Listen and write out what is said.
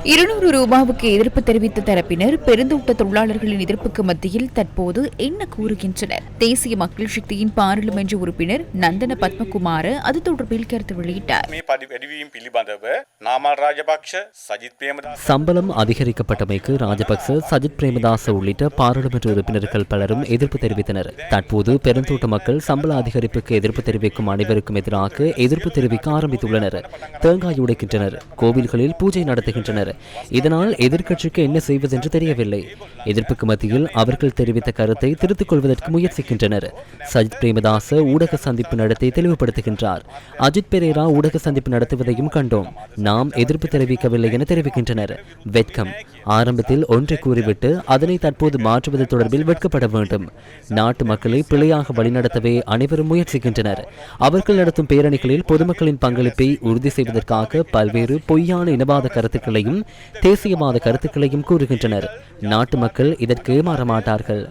200 ரூபாவுக்கு எதிர்ப்பு தெரிவித்த தரப்பினர் பெருந்தோட்ட தொழிலாளர்களின் எதிர்ப்புக்கு மத்தியில் தற்போது என்ன கூறுகின்றனர்? தேசிய மக்கள் சக்தியின் பாராளுமன்ற உறுப்பினர் நந்தன பத்மகுமார அது தொடர்பில் கருத்து வெளியிட்டார். சம்பளம் அதிகரிக்கப்பட்டமைக்கு ராஜபக்ச, சஜித் பிரேமதாச உள்ளிட்ட பாராளுமன்ற உறுப்பினர்கள் பலரும் எதிர்ப்பு தெரிவித்தனர். தற்போது பெருந்தோட்ட மக்கள் சம்பள அதிகரிப்புக்கு எதிர்ப்பு தெரிவிக்கும் அனைவருக்கும் எதிராக எதிர்ப்பு தெரிவிக்க ஆரம்பித்துள்ளனர். தேங்காய் உடைக்கின்றனர், கோவில்களில் பூஜை நடத்துகின்றனர். இதனால் எதிர்க்கட்சிக்கு என்ன செய்வதென்று தெரியவில்லை. எதிர்ப்புக்கு மத்தியில் அவர்கள் தெரிவித்த கருத்தை திருத்திக் கொள்வதற்கு முயற்சிக்கின்றனர். சஜித் பிரேமதாச ஊடக சந்திப்பு நடத்தி தெளிவுபடுத்துகின்றார். அஜித் பெரேரா ஊடக சந்திப்பு நடத்துவதையும் கண்டோம். நாம் எதிர்ப்பு தெரிவிக்கவில்லை என தெரிவிக்கின்றனர். வெட்கம். ஆரம்பத்தில் ஒன்றை கூறிவிட்டு அதனை தற்போது மாற்றுவது தொடர்பில் வெட்கப்பட வேண்டும். நாட்டு மக்களை பிழையாக வழிநடத்தவே அனைவரும் முயற்சிக்கின்றனர். அவர்கள் நடத்தும் பேரணிகளில் பொதுமக்களின் பங்களிப்பை உறுதி செய்வதற்காக பல்வேறு பொய்யான இனவாத கருத்துக்களையும் தேசியவாத கருத்துக்களையும் கூறுகின்றனர். நாட்டு மக்கள் இதற்கு ஏமாற மாட்டார்கள்.